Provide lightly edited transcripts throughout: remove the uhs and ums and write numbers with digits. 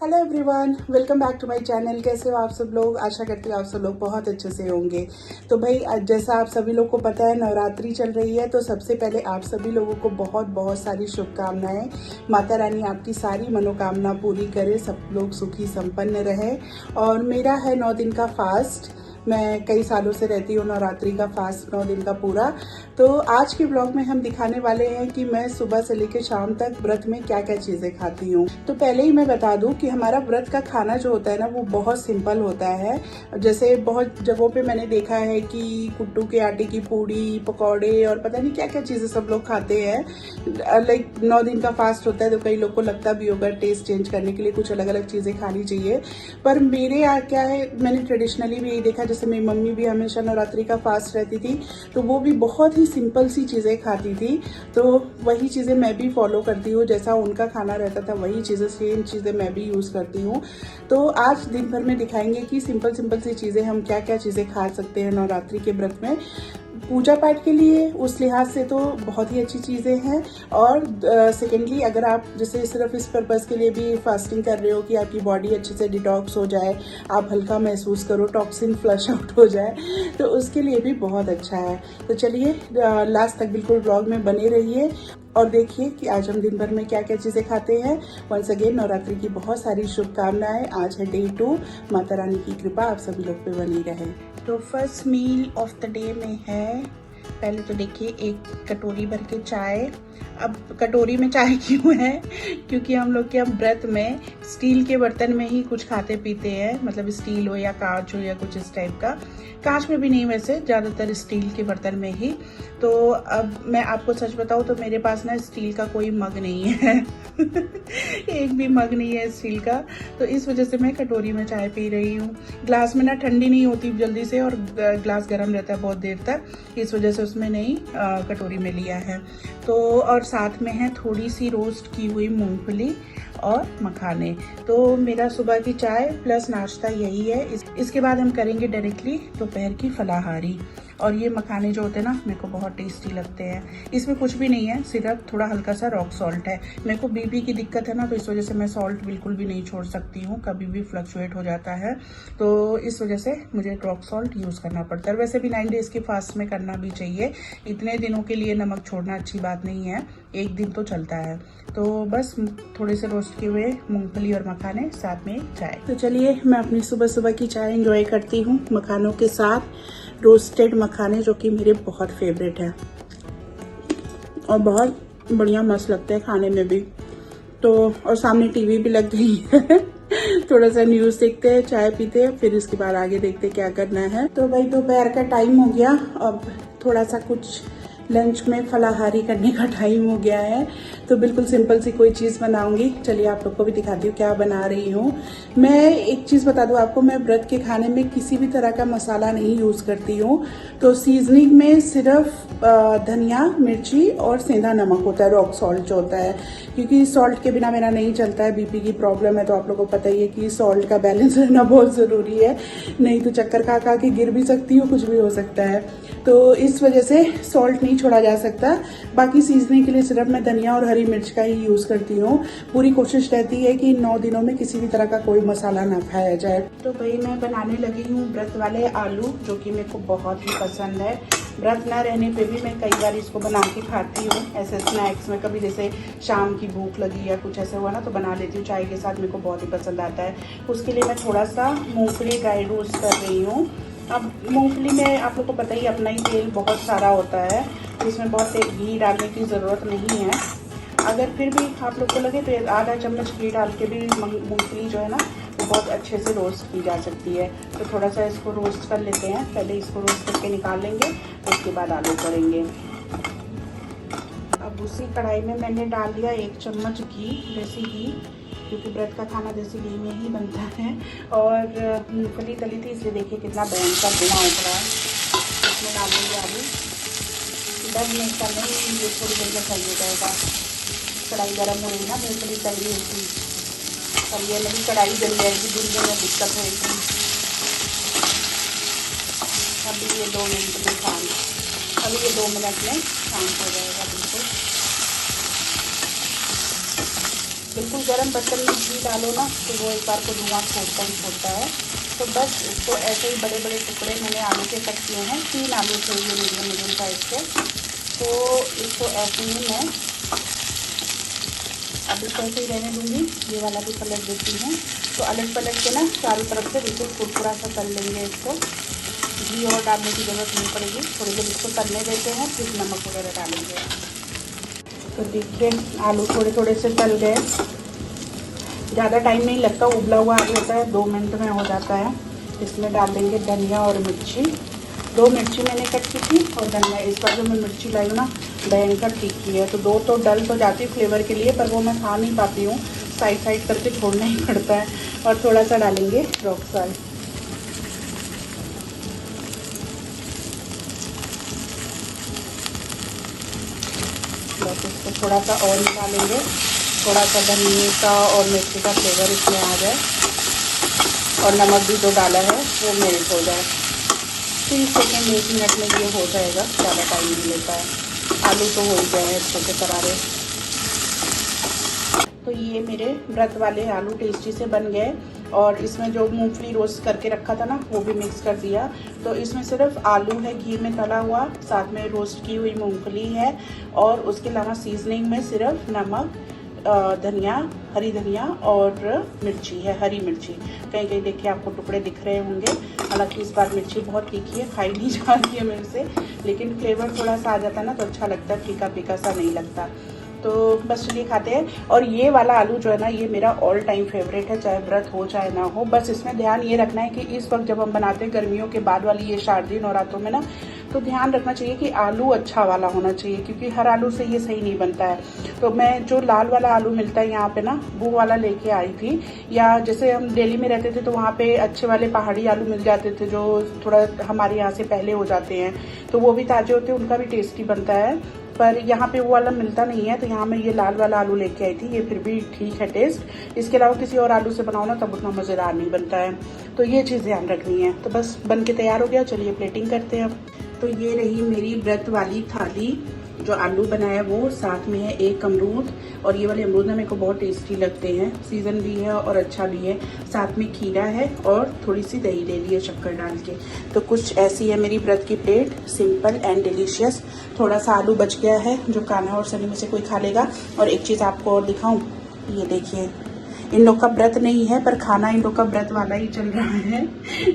Hello everyone, welcome back to my channel. कैसे हो आप सब लोग? आशा करती हूँ आप सब लोग बहुत अच्छे से होंगे। तो भाई जैसा आप सभी लोग को पता है, नवरात्रि चल रही है। तो सबसे पहले आप सभी लोगों को बहुत बहुत सारी शुभकामनाएं। माता रानी आपकी सारी मनोकामना पूरी करे, सब लोग सुखी संपन्न रहे। और मेरा है 9 दिन का फास्ट। मैं कई सालों से रहती हूँ नवरात्रि का फास्ट 9 दिन का पूरा। तो आज के ब्लॉग में हम दिखाने वाले हैं कि मैं सुबह से लेकर शाम तक व्रत में क्या क्या चीजें खाती हूँ। तो पहले ही मैं बता दूं कि हमारा व्रत का खाना जो होता है ना, वो बहुत सिंपल होता है। जैसे बहुत जगहों पे मैंने देखा है कि कुट्टू के आटे की पूड़ी, पकौड़े और पता नहीं क्या क्या चीजें सब लोग खाते हैं। लाइक 9 दिन का फास्ट होता है तो कई लोग को लगता भी होगा टेस्ट चेंज करने के लिए कुछ अलग अलग चीजें खानी चाहिए। पर मेरे यहाँ क्या है, मैंने ट्रेडिशनली भी यही देखा। जैसे मेरी मम्मी भी हमेशा नवरात्रि का फास्ट रहती थी, तो वो भी बहुत ही सिंपल सी चीज़ें खाती थी। तो वही चीज़ें मैं भी फॉलो करती हूँ, जैसा उनका खाना रहता था वही चीज़ें, सेम चीज़ें मैं भी यूज़ करती हूँ। तो आज दिन भर में दिखाएंगे कि सिंपल सिंपल सी चीज़ें हम क्या क्या चीज़ें खा सकते हैं नवरात्रि के व्रत में। पूजा पाठ के लिए उस लिहाज से तो बहुत ही अच्छी चीज़ें हैं। और सेकेंडली, अगर आप जैसे सिर्फ इस पर्पज़ के लिए भी फास्टिंग कर रहे हो कि आपकी बॉडी अच्छे से डिटॉक्स हो जाए, आप हल्का महसूस करो, टॉक्सिन फ्लश आउट हो जाए, तो उसके लिए भी बहुत अच्छा है। तो चलिए लास्ट तक बिल्कुल ब्लॉग में बने रहिए और देखिए कि आज हम दिन भर में क्या क्या चीज़ें खाते हैं। वंस अगेन नवरात्रि की बहुत सारी शुभकामनाएं। आज है डे 2। माता रानी की कृपा आप सभी लोग पे बनी रहे। तो first meal of the day में है, पहले तो देखिए, एक कटोरी भर के चाय। अब कटोरी में चाय क्यों है? क्योंकि हम लोग के व्रत में स्टील के बर्तन में ही कुछ खाते पीते हैं, मतलब स्टील हो या कांच हो या कुछ इस टाइप का। कांच में भी नहीं, वैसे ज़्यादातर स्टील के बर्तन में ही। तो अब मैं आपको सच बताऊँ तो मेरे पास ना स्टील का कोई मग नहीं है एक भी मग नहीं है स्टील का। तो इस वजह से मैं कटोरी में चाय पी रही हूँ। ग्लास में ना ठंडी नहीं होती जल्दी से, और ग्लास गर्म रहता है बहुत देर तक, इस वजह से उसमें नहीं कटोरी में लिया है। तो और साथ में है थोड़ी सी रोस्ट की हुई मूंगफली और मखाने। तो मेरा सुबह की चाय प्लस नाश्ता यही है। इसके बाद हम करेंगे डायरेक्टली दोपहर की फलाहारी। और ये मखाने जो होते हैं ना, मेरे को बहुत टेस्टी लगते हैं। इसमें कुछ भी नहीं है, सिर्फ थोड़ा हल्का सा रॉक सॉल्ट है। मेरे को बीपी की दिक्कत है ना, तो इस वजह से मैं सॉल्ट बिल्कुल भी नहीं छोड़ सकती हूँ, कभी भी फ्लक्चुएट हो जाता है। तो इस वजह से मुझे रॉक सॉल्ट यूज़ करना पड़ता है। वैसे भी 9 डेज़ के फास्ट में करना भी चाहिए। इतने दिनों के लिए नमक छोड़ना अच्छी बात नहीं है, एक दिन तो चलता है। तो बस थोड़े से रोस्ट किए हुए मूंगफली और मखाने, साथ में चाय। तो चलिए मैं अपनी सुबह सुबह की चाय एंजॉय करती हूँ मखानों के साथ। रोस्टेड मखाने जो कि मेरे बहुत फेवरेट है और बहुत बढ़िया मस्त लगते हैं खाने में भी। तो और सामने टीवी भी लग गई है थोड़ा सा न्यूज़ देखते हैं, चाय पीते हैं, फिर इसके बाद आगे देखते हैं क्या करना है। तो भाई दोपहर का टाइम हो गया, अब थोड़ा सा कुछ लंच में फलाहारी करने का टाइम हो गया है। तो बिल्कुल सिंपल सी कोई चीज़ बनाऊंगी। चलिए आप लोग को भी दिखाती हूँ क्या बना रही हूँ। मैं एक चीज़ बता दूँ आपको, मैं व्रत के खाने में किसी भी तरह का मसाला नहीं यूज़ करती हूँ। तो सीजनिंग में सिर्फ धनिया, मिर्ची और सेंधा नमक होता है, रॉक सॉल्ट जो होता है। क्योंकि सॉल्ट के बिना मेरा नहीं चलता है, बीपी की प्रॉब्लम है, तो आप लोगों को पता ही है कि सॉल्ट का बैलेंस रहना बहुत ज़रूरी है। नहीं तो चक्कर खा खा के गिर भी सकती हूँ, कुछ भी हो सकता है। तो इस वजह से सॉल्ट नहीं छोड़ा जा सकता। बाकी सीजनिंग के लिए सिर्फ मैं धनिया और हरी मिर्च का ही यूज़ करती हूँ। पूरी कोशिश रहती है कि 9 दिनों में किसी भी तरह का कोई मसाला ना खाया जाए। तो भाई मैं बनाने लगी हूँ व्रत वाले आलू, जो कि मेरे को बहुत ही पसंद है। व्रत ना रहने पे भी मैं कई बार इसको बना के खाती हूँ, ऐसे स्नैक्स में। कभी जैसे शाम की भूख लगी या कुछ ऐसा हुआ ना, तो बना लेती हूँ चाय के साथ, मेरे को बहुत ही पसंद आता है। उसके लिए मैं थोड़ा सा मूँगफली ड्राई रोस्ट कर रही हूँ। अब मूंगफली में आप लोग को पता ही, अपना ही तेल बहुत सारा होता है, तो इसमें बहुत घी डालने की ज़रूरत नहीं है। अगर फिर भी आप लोग को लगे तो आधा चम्मच घी डाल के भी मूंगफली जो है ना, वो बहुत अच्छे से रोस्ट की जा सकती है। तो थोड़ा सा इसको रोस्ट कर लेते हैं। पहले इसको रोस्ट करके निकाल लेंगे, उसके बाद आलू करेंगे। अब उसी कढ़ाई में मैंने डाल दिया 1 चम्मच घी, देसी घी, क्योंकि ब्रेड का खाना देसी घी में ही बनता है। और मूँगफली तली थी, इसलिए देखिए कितना भयंकर धुआं उठ रहा है। इसमें डाल देंगे आलू। डर नहीं का नहीं, ये थोड़ी देर में सही हो जाएगा। कढ़ाई गर्म हो रही ना, मूँगफली तली होगी, और ये नहीं कढ़ाई जल जाएगी, धुलने में दिक्कत होगी। अभी ये 2 मिनट में शांत, अभी ये 2 मिनट में शांत हो जाएगा बिल्कुल। बिल्कुल गर्म बर्तन में घी डालो ना तो वो एक बार को धुआं छोड़ता है। तो बस इसको ऐसे ही बड़े बड़े टुकड़े मैंने आलू के कट किए हैं, 3 आलू चाहिए मीडियम साइज़ के। तो इसको ऐसे ही मैं अब इसको ऐसे ही रहने दूँगी। ये वाला भी पलट देती हूँ। तो पलट के ना चारों तरफ से बिल्कुल कुरकुरा सा तल लेंगे इसको। घी और डालने की ज़रूरत नहीं पड़ेगी, थोड़ी देर इसको तलने देते हैं, फिर नमक वगैरह डालेंगे। तो देखिए आलू थोड़े थोड़े से तल गए, ज़्यादा टाइम नहीं लगता, उबला हुआ आलू होता है, 2 मिनट में हो जाता है। इसमें डाल देंगे धनिया और मिर्ची। 2 मिर्ची मैंने कट की थी और धनिया इस बार जो मैं मिर्ची लाई हूँ ना भयंकर तीखी है। तो 2 तो डल तो जाती है फ्लेवर के लिए, पर वो मैं खा नहीं पाती हूँ, साइड करके छोड़ना ही पड़ता है। और थोड़ा सा डालेंगे रॉक साल्ट। बस इसको थोड़ा सा और निकालेंगे, थोड़ा सा धनिया का और मिर्ची का फ्लेवर इसमें आ जाए और नमक भी जो डाला है वो मेल्ट हो जाए। 30 सेकेंड 1 मिनट में ये हो जाएगा, ज़्यादा टाइम नहीं लेता है। आलू तो हो ही गए हैं अच्छे से करारे। तो ये मेरे व्रत वाले आलू टेस्टी से बन गए। और इसमें जो मूंगफली रोस्ट करके रखा था ना वो भी मिक्स कर दिया। तो इसमें सिर्फ आलू है घी में तला हुआ, साथ में रोस्ट की हुई मूंगफली है और उसके अलावा सीजनिंग में सिर्फ नमक, धनिया, हरी धनिया और मिर्ची है, हरी मिर्ची। कहीं कहीं देखिए आपको टुकड़े दिख रहे होंगे। हालांकि इस बार मिर्ची बहुत तीखी है, खाई नहीं जा रही है मेरे से, लेकिन फ्लेवर थोड़ा सा आ जाता है ना तो अच्छा लगता है, फीका फीका सा नहीं लगता। तो बस चलिए खाते हैं। और ये वाला आलू जो है ना ये मेरा ऑल टाइम फेवरेट है, चाहे व्रत हो चाहे ना हो। बस इसमें ध्यान ये रखना है कि इस वक्त जब हम बनाते हैं गर्मियों के बाद वाली ये शारदीय नवरात्रों में ना, तो ध्यान रखना चाहिए कि आलू अच्छा वाला होना चाहिए, क्योंकि हर आलू से ये सही नहीं बनता है। तो मैं जो लाल वाला आलू मिलता है यहाँ पे ना वो वाला लेके आई थी। या जैसे हम दिल्ली में रहते थे तो वहाँ पे अच्छे वाले पहाड़ी आलू मिल जाते थे जो थोड़ा हमारे यहाँ से पहले हो जाते हैं, तो वो भी ताजे होते हैं, उनका भी टेस्टी बनता है। पर यहाँ पे वो वाला मिलता नहीं है, तो यहाँ मैं ये लाल वाला आलू लेके आई थी। ये फिर भी ठीक है टेस्ट, इसके अलावा किसी और आलू से बनाओ ना तब उतना मज़ेदार नहीं बनता है। तो ये चीज़ ध्यान रखनी है। तो बस बन के तैयार हो गया, चलिए प्लेटिंग करते हैं अब। तो ये रही मेरी व्रत वाली थाली। जो आलू बनाया वो, साथ में है 1 अमरूद, और ये वाले अमरूद ना मेरे को बहुत टेस्टी लगते हैं, सीजन भी है और अच्छा भी है। साथ में खीरा है और थोड़ी सी दही ले ली है शक्कर डाल के। तो कुछ ऐसी है मेरी व्रत की प्लेट, सिंपल एंड डिलीशियस। थोड़ा सा आलू बच गया है जो कान्हा और सनी में से कोई खा लेगा। और एक चीज़ आपको और दिखाऊं, ये देखिए इन लोग का व्रत नहीं है पर खाना इन लोग का व्रत वाला ही चल रहा है।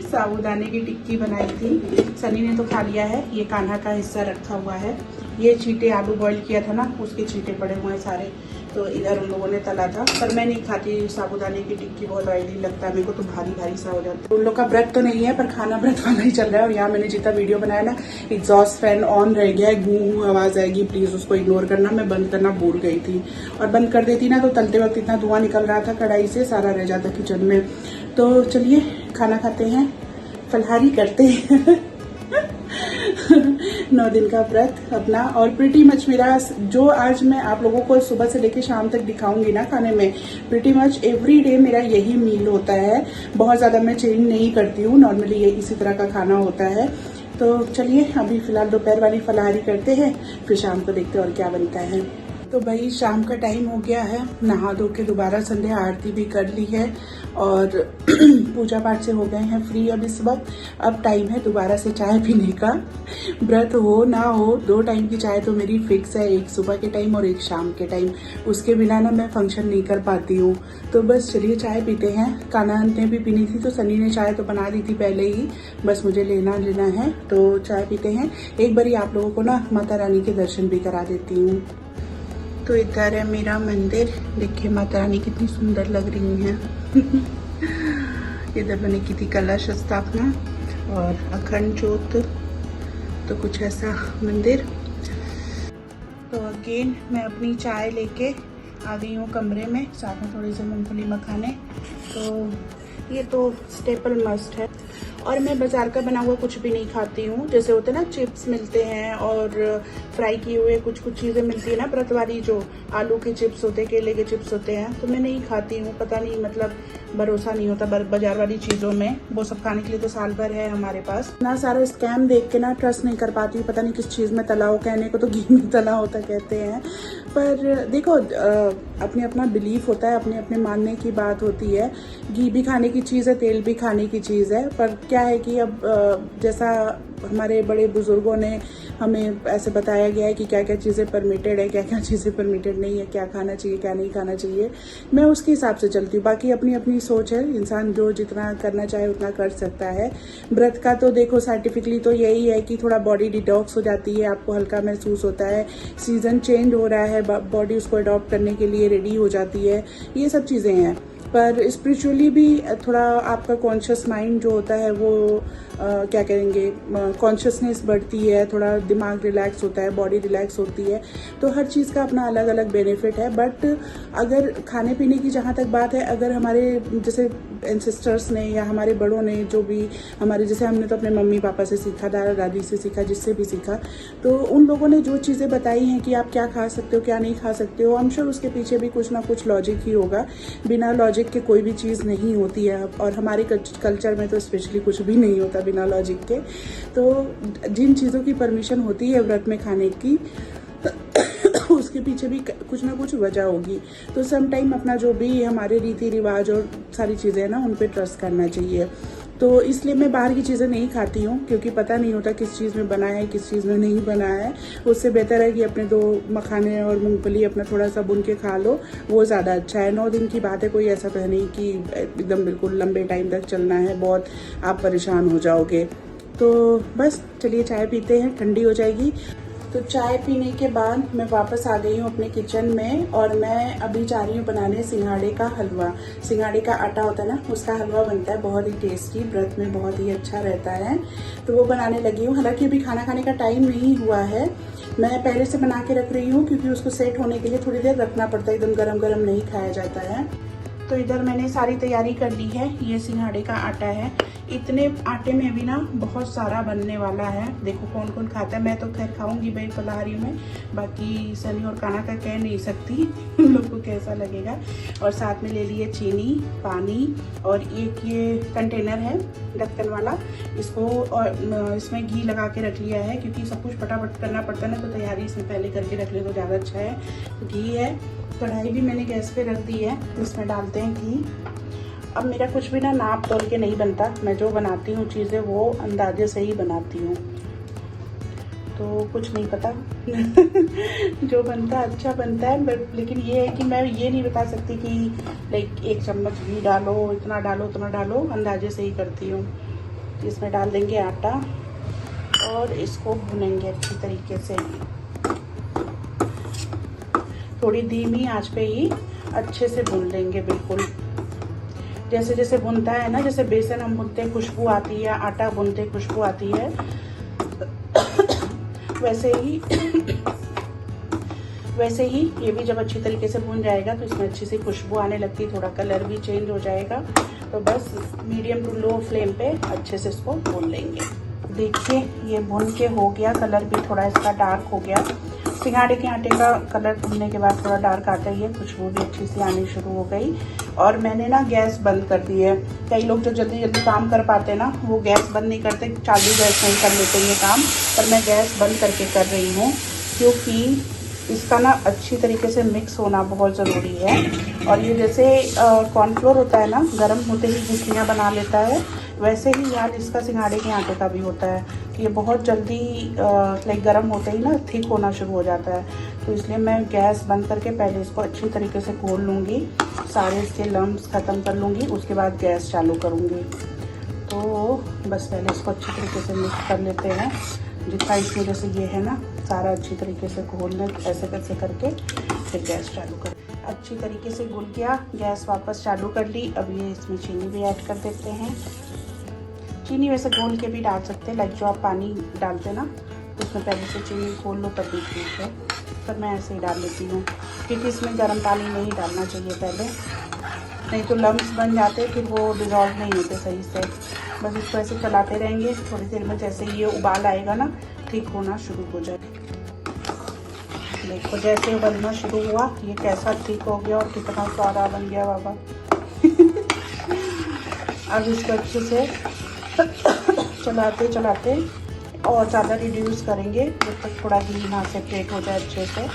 साबूदाने की टिक्की बनाई थी, सनी ने तो खा लिया है, ये कान्हा का हिस्सा रखा हुआ है। ये चीटे आलू बॉईल किया था ना उसके चीटे पड़े हुए हैं सारे, तो इधर उन लोगों ने तला था। पर मैं नहीं खाती साबूदाने की टिक्की, बहुत ऑयली लगता है मेरे को, तो भारी भारी सा हो जाता है। उन लोग का व्रत तो नहीं है पर खाना व्रत वाला ही चल रहा है। और यहाँ मैंने जितना वीडियो बनाया ना, एग्जॉस्ट फैन ऑन रह गया है, गूं आवाज आएगी, प्लीज उसको इग्नोर करना। मैं बंद करना भूल गई थी, और बंद कर देती ना तो तलते वक्त इतना धुआं निकल रहा था कढ़ाई से, सारा रह जाता किचन में। तो चलिए खाना खाते हैं, फलहारी करते हैं। 9 दिन का व्रत अपना। और प्रिटी मच मेरा जो आज मैं आप लोगों को सुबह से लेकर शाम तक दिखाऊंगी ना खाने में, प्रिटी मच एवरी डे मेरा यही मील होता है। बहुत ज़्यादा मैं चेंज नहीं करती हूँ, नॉर्मली ये इसी तरह का खाना होता है। तो चलिए अभी फिलहाल दोपहर वाली फलाहारी करते हैं, फिर शाम को देखते हैं और क्या बनता है। तो भाई शाम का टाइम हो गया है, नहा धो के दोबारा संध्या आरती भी कर ली है और पूजा पाठ से हो गए हैं फ्री अब इस वक्त। अब टाइम है दोबारा से चाय पीने का। व्रत हो ना हो 2 टाइम की चाय तो मेरी फिक्स है, एक सुबह के टाइम और एक शाम के टाइम। उसके बिना ना मैं फंक्शन नहीं कर पाती हूँ। तो बस चलिए चाय पीते हैं। कान्हा ने भी पीनी थी तो सनी ने चाय तो बना दी थी पहले ही, बस मुझे लेना है। तो चाय पीते हैं। एक बारी आप लोगों को ना माता रानी के दर्शन भी करा देती हूँ। तो इधर है मेरा मंदिर, देखिए माता रानी कितनी सुंदर लग रही हैं। इधर मैंने की थी कलश स्थापना और अखंड ज्योत, तो कुछ ऐसा मंदिर। तो अगेन मैं अपनी चाय लेके आ गई हूँ कमरे में, साथ में थोड़ी सी मूंगफली मखाने। तो ये तो स्टेपल मस्ट है। और मैं बाज़ार का बना हुआ कुछ भी नहीं खाती हूँ। जैसे होते हैं ना चिप्स मिलते हैं और फ्राई किए हुए कुछ चीज़ें मिलती है ना व्रत वाली, जो आलू के चिप्स होते हैं, केले के चिप्स होते हैं, तो मैं नहीं खाती हूँ। पता नहीं मतलब भरोसा नहीं होता बाजार वाली चीज़ों में। वो सब खाने के लिए तो साल भर है हमारे पास। ना सारा स्कैम देख के ना ट्रस्ट नहीं कर पाती हूँ। पता नहीं किस चीज़ में तला हो, कहने को तो घी में तला होता कहते हैं, पर देखो अपने अपना बिलीफ होता है, अपने अपने मानने की बात होती है। घी भी खाने की चीज़ है, तेल भी खाने की चीज़ है, पर क्या है कि अब जैसा हमारे बड़े बुजुर्गों ने हमें ऐसे बताया गया है कि क्या क्या चीज़ें परमिटेड है, क्या क्या चीज़ें परमिटेड नहीं है, क्या खाना चाहिए क्या नहीं खाना चाहिए, मैं उसके हिसाब से चलती हूँ। बाकी अपनी अपनी सोच है, इंसान जो जितना करना चाहे उतना कर सकता है। व्रत का तो देखो साइंटिफिकली तो यही है कि थोड़ा बॉडी डिटॉक्स हो जाती है, आपको हल्का महसूस होता है, सीज़न चेंज हो रहा है, बॉडी उसको अडॉप्ट करने के लिए रेडी हो जाती है, ये सब चीज़ें हैं। पर स्पिरिचुअली भी थोड़ा आपका कॉन्शियस माइंड जो होता है वो क्या करेंगे, कॉन्शियसनेस बढ़ती है, थोड़ा दिमाग रिलैक्स होता है, बॉडी रिलैक्स होती है, तो हर चीज़ का अपना अलग अलग बेनिफिट है। बट अगर खाने पीने की जहाँ तक बात है, अगर हमारे जैसे एंसेस्टर्स ने या हमारे बड़ों ने जो भी हमारे, जैसे हमने तो अपने मम्मी पापा से सीखा, दादा दादी से सीखा, जिससे भी सीखा, तो उन लोगों ने जो चीज़ें बताई हैं कि आप क्या खा सकते हो क्या नहीं खा सकते हो, आई एम श्योर उसके पीछे भी कुछ ना कुछ लॉजिक ही होगा। बिना लॉजिक के कोई भी चीज़ नहीं होती है, और हमारे कल्चर में तो स्पेशली कुछ भी नहीं होता बिना लॉजिक के। तो जिन चीज़ों की परमिशन होती है व्रत में खाने की उसके पीछे भी कुछ ना कुछ वजह होगी। तो सम टाइम अपना जो भी हमारे रीति रिवाज और सारी चीज़ें हैं ना, उन पे ट्रस्ट करना चाहिए। तो इसलिए मैं बाहर की चीज़ें नहीं खाती हूँ, क्योंकि पता नहीं होता किस चीज़ में बना है किस चीज़ में नहीं बना है। उससे बेहतर है कि अपने 2 मखाने और मूंगफली अपना थोड़ा सा बुन के खा लो, वो ज़्यादा अच्छा है। 9 दिन की बात है, कोई ऐसा तो है नहीं कि एकदम बिल्कुल लंबे टाइम तक चलना है, बहुत आप परेशान हो जाओगे। तो बस चलिए चाय पीते हैं, ठंडी हो जाएगी। तो चाय पीने के बाद मैं वापस आ गई हूँ अपने किचन में, और मैं अभी जा रही हूँ बनाने सिंघाड़े का हलवा। सिंघाड़े का आटा होता है ना, उसका हलवा बनता है, बहुत ही टेस्टी, व्रत में बहुत ही अच्छा रहता है। तो वो बनाने लगी हूँ। हालांकि अभी खाना खाने का टाइम नहीं हुआ है, मैं पहले से बना के रख रही हूँ, क्योंकि उसको सेट होने के लिए थोड़ी देर रखना पड़ता है, एकदम गरम गरम नहीं खाया जाता है। तो इधर मैंने सारी तैयारी कर ली है। ये सिंघाड़े का आटा है, इतने आटे में भी ना बहुत सारा बनने वाला है। देखो कौन कौन खाता है, मैं तो खैर खाऊंगी भाई फलाहारी में, बाकी सनी और काना का कह नहीं सकती उन लोग को कैसा लगेगा। और साथ में ले लिए चीनी, पानी, और एक ये कंटेनर है ढक्कन वाला, इसको और इसमें घी लगा के रख लिया है, क्योंकि सब कुछ फटाफट करना पड़ता है ना, तो तैयारी इसमें पहले करके रख ले तो ज़्यादा अच्छा है। तो घी है, कढ़ाई भी मैंने गैस पे रख दी है, इसमें डालते हैं घी। अब मेरा कुछ भी ना नाप तोल के नहीं बनता, मैं जो बनाती हूँ चीज़ें वो अंदाजे से ही बनाती हूँ, तो कुछ नहीं पता जो बनता है अच्छा बनता है। बट लेकिन ये है कि मैं ये नहीं बता सकती कि लाइक 1 चम्मच घी डालो, इतना डालो उतना डालो, अंदाजे से ही करती हूँ। इसमें डाल देंगे आटा और इसको भुनेंगे अच्छी तरीके से, थोड़ी धीमी आंच पे ही अच्छे से भून लेंगे। बिल्कुल जैसे जैसे भुनता है ना, जैसे बेसन हम भुनते हैं खुशबू आती है, आटा भुनते खुशबू आती है, वैसे ही ये भी जब अच्छी तरीके से भुन जाएगा तो इसमें अच्छी सी खुशबू आने लगती है, थोड़ा कलर भी चेंज हो जाएगा। तो बस मीडियम टू लो फ्लेम पे अच्छे से इसको भून लेंगे। देखिए ये भुन के हो गया, कलर भी थोड़ा इसका डार्क हो गया। सिंघाड़े के आटे का कलर भुनने के बाद थोड़ा डार्क आता ही है, खुशबू भी अच्छी सी आनी शुरू हो गई। और मैंने ना गैस बंद कर दी है। कई लोग जो जल्दी जल्दी काम कर पाते हैं ना, वो गैस बंद नहीं करते, चालू गैस में ही कर लेते हैं ये काम, पर मैं गैस बंद करके कर रही हूँ, क्योंकि इसका ना अच्छी तरीके से मिक्स होना बहुत ज़रूरी है। और ये जैसे कॉर्नफ्लोर होता है ना, गर्म होते ही गुठलियाँ बना लेता है, वैसे ही यार इसका सिंघाड़े के आटे का भी होता है कि ये बहुत जल्दी लाइक गर्म होते ही ना थिक होना शुरू हो जाता है। तो इसलिए मैं गैस बंद करके पहले इसको अच्छी तरीके से घोल लूँगी, सारे इसके लम्स ख़त्म कर लूँगी, उसके बाद गैस चालू करूँगी। तो बस पहले इसको अच्छी तरीके से मिक्स कर लेते हैं, जितना इसमें जैसे ये है ना सारा अच्छी तरीके से घोल लें, ऐसे कैसे करके फिर गैस चालू कर। अच्छी तरीके से घुल गया, गैस वापस चालू कर ली। अब ये इसमें चीनी भी ऐड कर देते हैं। चीनी वैसे घोल के भी डाल सकते हैं, लाइक जो आप पानी डालते हैं ना तो उसमें पहले से चीनी घोल लो तब भी ठीक है, पर मैं ऐसे ही डाल लेती हूँ, क्योंकि इसमें गर्म पानी नहीं डालना चाहिए पहले। नहीं तो लम्स बन जाते, फिर वो डिज़ोल्व नहीं होते सही से। बस इसको ऐसे चलाते रहेंगे। थोड़ी देर में जैसे ये उबाल आएगा ना, ठीक होना शुरू हो जाए। देखो जैसे बनना शुरू हुआ, ये कैसा ठीक हो गया और कितना सारा बन गया बाबा। अब इसको अच्छे से चलाते चलाते और ज़्यादा रिड्यूस करेंगे जब तक थोड़ा घी ना सेपरेट हो जाए अच्छे से।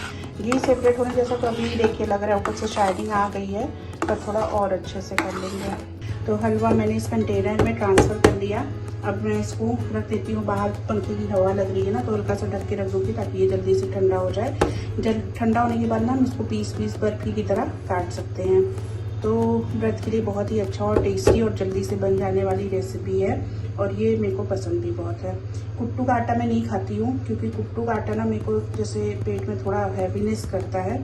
घी सेपरेट होने जैसा तो अभी देखिए लग रहा है, ऊपर से शाइनिंग आ गई है, पर थोड़ा और अच्छे से कर लेंगे। तो हलवा मैंने इस कंटेनर में ट्रांसफ़र कर लिया। अब मैं इसको रख देती हूँ बाहर, पंखे की हवा लग रही है ना, तो हल्का सा ढक के रख दूँगी ताकि ये जल्दी से ठंडा हो जाए। जब ठंडा होने के बाद ना हम इसको पीस बर्फी की तरह काट सकते हैं। तो व्रत के लिए बहुत ही अच्छा और टेस्टी और जल्दी से बन जाने वाली रेसिपी है, और ये मेरे को पसंद भी बहुत है। कुट्टू का आटा मैं नहीं खाती हूँ, क्योंकि कुट्टू का आटा ना मेरे को जैसे पेट में थोड़ा हैवीनेस करता है,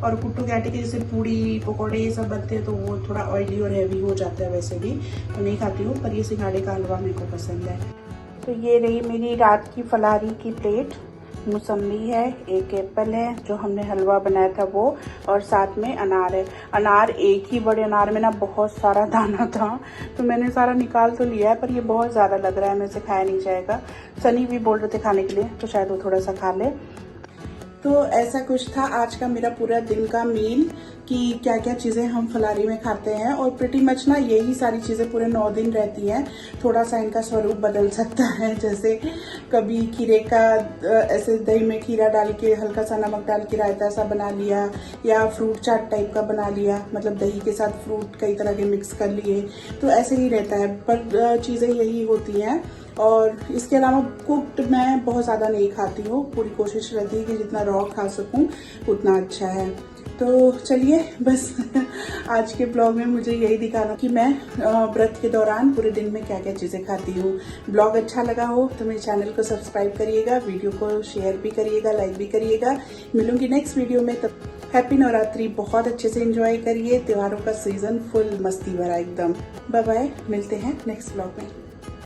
और कुट्टू के आटे के जैसे पूड़ी पकौड़े ये सब बनते हैं तो वो थोड़ा ऑयली और हैवी हो जाता है, वैसे भी तो नहीं खाती हूँ। पर ये सिंघाड़े का हलवा मेरे को पसंद है। तो ये रही मेरी रात की फलारी की प्लेट। मौसम्बी है, एक एप्पल है जो हमने हलवा बनाया था वो, और साथ में अनार है। अनार एक ही बड़े अनार में ना बहुत सारा दाना था, तो मैंने सारा निकाल तो लिया है, पर ये बहुत ज़्यादा लग रहा है, मेरे से खाया नहीं जाएगा। सनी भी बोल रहे थे खाने के लिए, तो शायद वो थोड़ा सा खा ले। तो ऐसा कुछ था आज का मेरा पूरा दिन का मील, कि क्या क्या चीज़ें हम फलारी में खाते हैं। और प्रिटी मच ना यही सारी चीज़ें पूरे 9 दिन रहती हैं। थोड़ा सा इनका स्वरूप बदल सकता है, जैसे कभी खीरे का ऐसे दही में खीरा डाल के हल्का सा नमक डाल के रायता सा बना लिया, या फ्रूट चाट टाइप का बना लिया, मतलब दही के साथ फ्रूट कई तरह के मिक्स कर लिए, तो ऐसे ही रहता है। पर चीज़ें यही होती हैं। और इसके अलावा कुक्ड मैं बहुत ज़्यादा नहीं खाती हूँ, पूरी कोशिश रहती है कि जितना रॉ खा सकूँ उतना अच्छा है। तो चलिए बस आज के ब्लॉग में मुझे यही दिखाना कि मैं व्रत के दौरान पूरे दिन में क्या क्या चीज़ें खाती हूँ। ब्लॉग अच्छा लगा हो तो मेरे चैनल को सब्सक्राइब करिएगा, वीडियो को शेयर भी करिएगा, लाइक भी करिएगा। मिलूंगी नेक्स्ट वीडियो में, तब हैप्पी नवरात्रि, बहुत अच्छे से एंजॉय करिए। त्योहारों का सीजन फुल मस्ती भरा एकदम। बाय बाय, मिलते हैं नेक्स्ट ब्लॉग में।